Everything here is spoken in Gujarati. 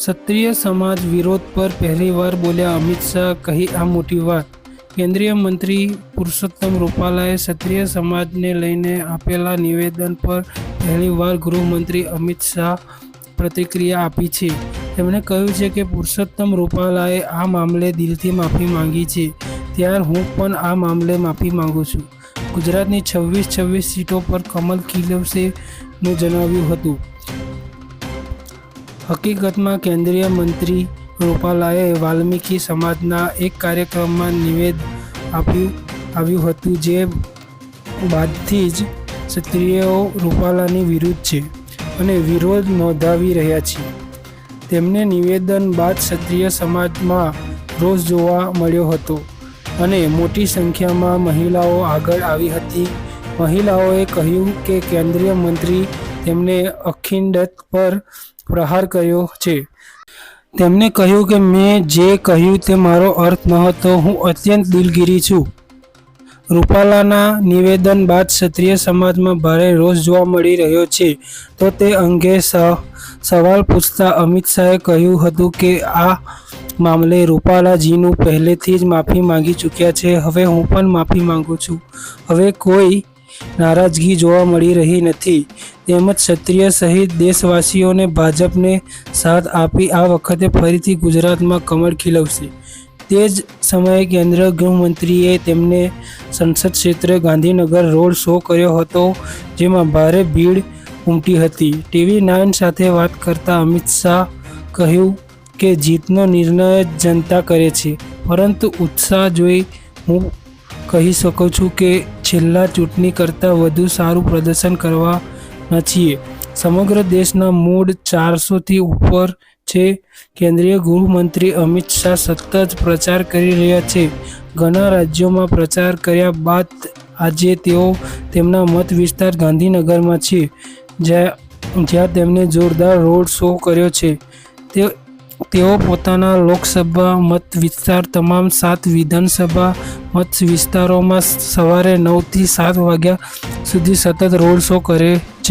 ક્ષત્રિય સમાજ વિરોધ પર પહેલીવાર બોલ્યા અમિત શાહ, કહી આ મોટી વાત। કેન્દ્રીય મંત્રી પુરુષોત્તમ રૂપાલાએ ક્ષત્રિય સમાજને લઈને આપેલા નિવેદન પર પહેલીવાર ગૃહમંત્રી અમિત શાહ પ્રતિક્રિયા આપી છે। તેમણે કહ્યું છે કે પુરુષોત્તમ રૂપાલાએ આ મામલે દિલથી માફી માંગી છે, ત્યારે હું પણ આ મામલે માફી માંગુ છું। ગુજરાતની 26 સીટો પર કમળ ખીલવશેનું જણાવ્યું હતું। હકીકતમાં કેન્દ્રીય મંત્રી રૂપાલાએ વાલ્મીકી સમાજના એક કાર્યક્રમમાં નિવેદન આવ્યું હતું, જે બાદથી જ ક્ષત્રિયો રૂપાલાની વિરુદ્ધ છે અને વિરોધ નોંધાવી રહ્યા છે। તેમના નિવેદન બાદ ક્ષત્રિય સમાજમાં રોષ જોવા મળ્યો હતો અને મોટી સંખ્યામાં મહિલાઓ આગળ આવી હતી। મહિલાઓએ કહ્યું કે કેન્દ્રીય મંત્રી તેમને અખંડિતતા પર પ્રહાર કર્યો છે। તેમણે કહ્યું કે મેં જે કહ્યું તે મારો અર્થ નહોતો, હું અત્યંત દિલગીર છું। રૂપાલાના નિવેદન બાદ ક્ષત્રિય સમાજમાં ભારે રોષ જોવા મળી રહ્યો છે, તો તે અંગે સવાલ પૂછતા અમિત શાહે કહ્યું હતું કે આ મામલે રૂપાલાજી પહેલેથી જ માફી માંગી ચૂક્યા છે। હવે હું પણ માફી માંગુ છું। હવે કોઈ નારાજગી જોવા મળી રહી નથી। તેમજ ક્ષત્રિય સહિત દેશવાસીઓને ભાજપને સાથ આપી આ વખતે ફરીથી ગુજરાતમાં કમળ ખીલવશે। તે જ સમયે કેન્દ્રીય ગૃહમંત્રીએ તેમના સંસદ ક્ષેત્ર ગાંધીનગર રોડ શો કર્યો હતો, જેમાં ભારે ભીડ ઉમટી હતી। TV9 સાથે વાત કરતા અમિત શાહ કહ્યું કે જીતનો નિર્ણય જનતા કરે છે, પરંતુ ઉત્સાહ જોઈ હું કહી શકું છું કે છેલ્લા ચૂંટણી કરતાં વધુ સારું પ્રદર્શન કરવાના છીએ। સમગ્ર દેશના મૂડ 400થી ઉપર છે। કેન્દ્રીય ગૃહમંત્રી અમિત શાહ સતત પ્રચાર કરી રહ્યા છે। ઘણા રાજ્યોમાં પ્રચાર કર્યા બાદ આજે તેઓ તેમના મત વિસ્તાર ગાંધીનગરમાં છે, જ્યાં તેમણે જોરદાર રોડ શો કર્યો છે। તેઓ પોતાના લોકસભા મત વિસ્તાર તમામ 7 વિધાનસભા મત વિસ્તારોમાં સવારે 9 થી 7 વાગ્યા સુધી સતત રોડ શો કરે છે।